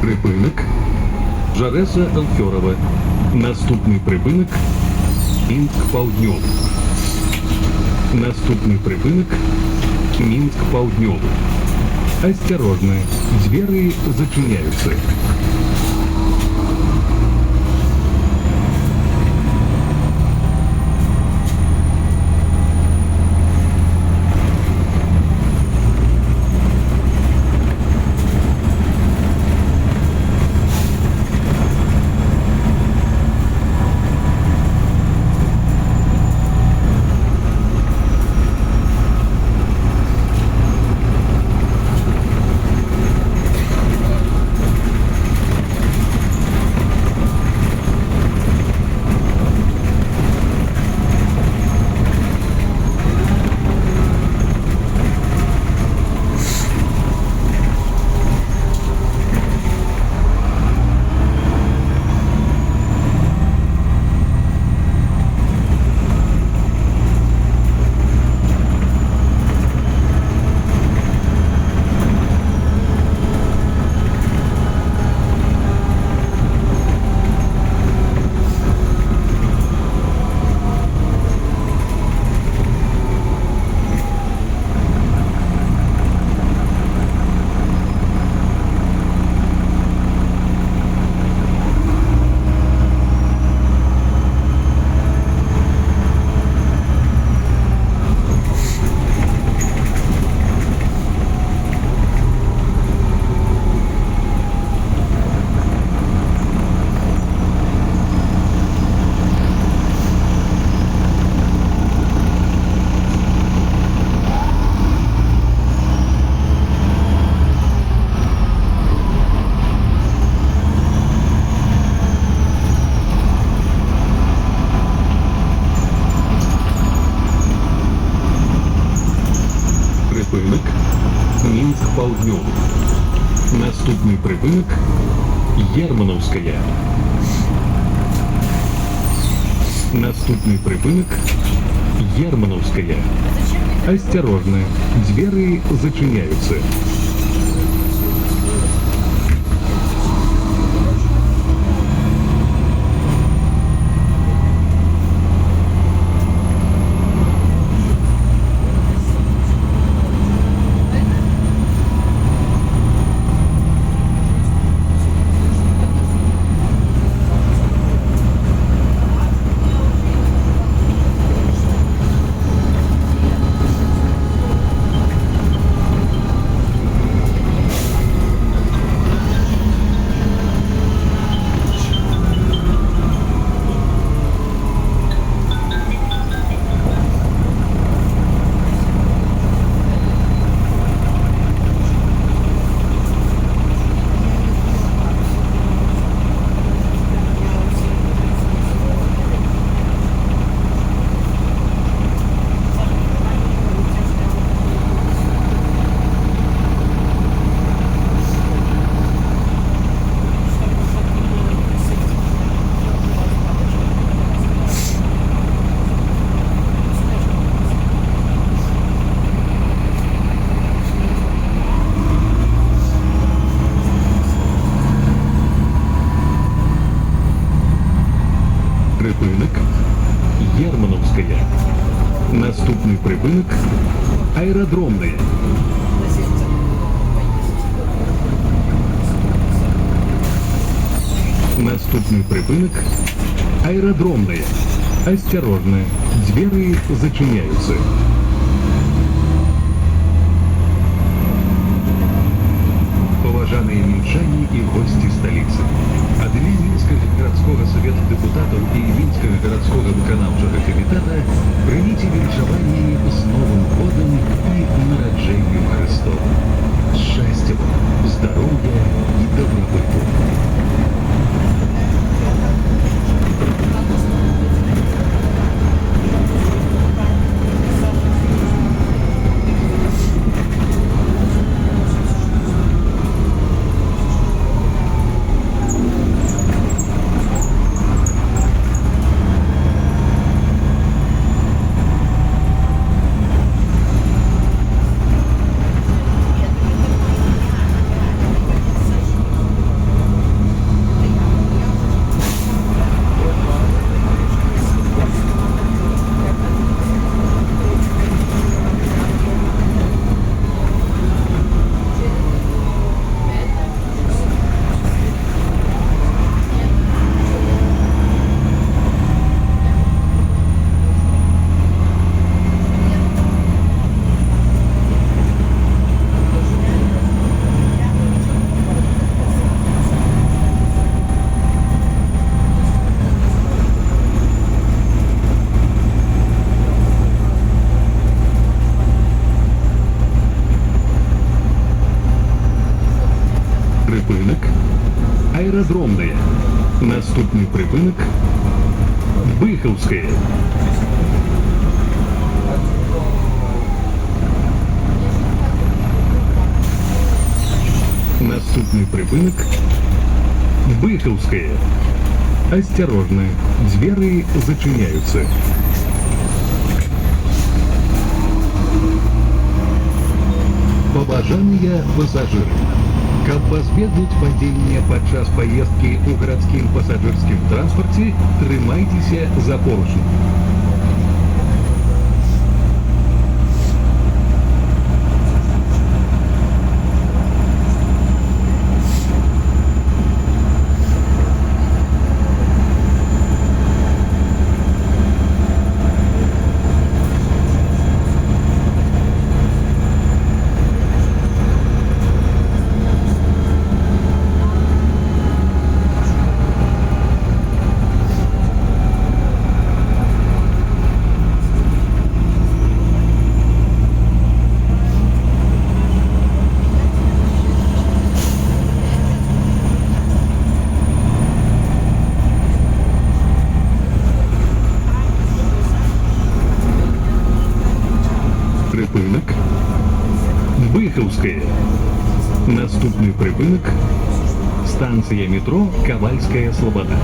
Припинок. Жареса Алферова. Наступний припинок. Мінськ Паўднёвы. Наступный припынок Минск Паўднёвы. Осторожно, двери зачиняются. Припинок Мінськ Паўднёвы. Наступный припинок Германовская. Наступный припинок Германовская. Осторожно, двери зачиняются. Припинок Германовская. Наступный припинок Аэродромная. Наступный припинок Аэродромная. Осторожно, двери зачиняются. Поважаныя мінчане і госці сталіцы. Ад імя Мінскага гарадскога савета дэпутатаў і Мінскага гарадскога выканаўчага камітэта прыміце віншаванні з Новым годам і нараджэннем Христовым. Шчасця вам, здароўя і дабрабыту. Припинок. Аэродромная. Наступний припинок. Быховская. Наступний припинок. Быховская. Осторожно, двери зачиняються. Побажання пасажирам. Каб пазбегнуць падзення падчас паездкі ў гарадскім пасажырскім транспарце, трымайцеся за поручні. Припинок. Быховская. Наступний припинок. Станція метро Ковальська Слобода.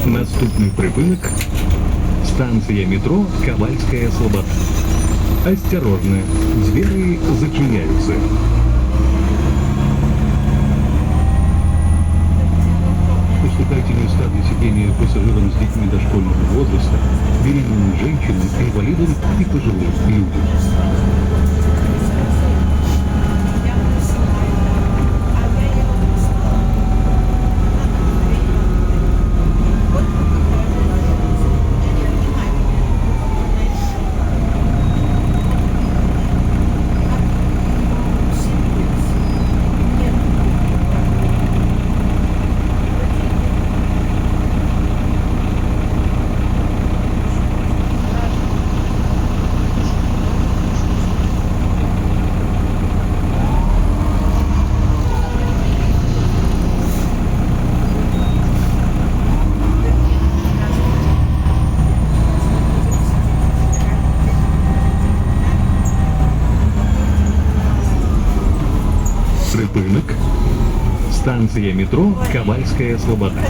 Наступний припинок. Станція метро Ковальська Слобода. Осторожно, двери зачиняються. Уступайте места для сидения пассажирам с детьми дошкольного возраста, беременным женщинам, инвалидам и пожилым людям. Припинок. Станція метро Ковальська Слобода.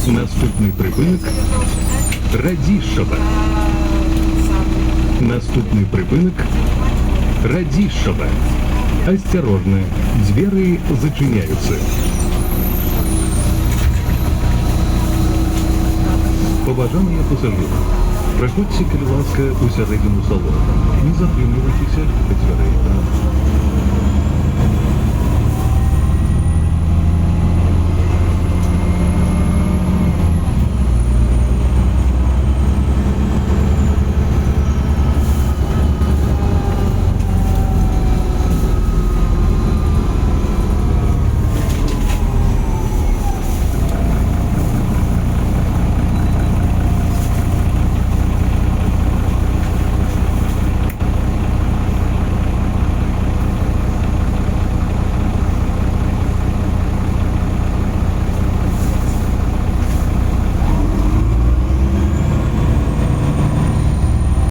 Наступний припинок. Радищева. Наступний припинок. Радищева. Осторожно, двери зачиняються. Побажання пасажирів. Проходьте, коли ласка, усередину салону. Не затримуйтеся до дверей.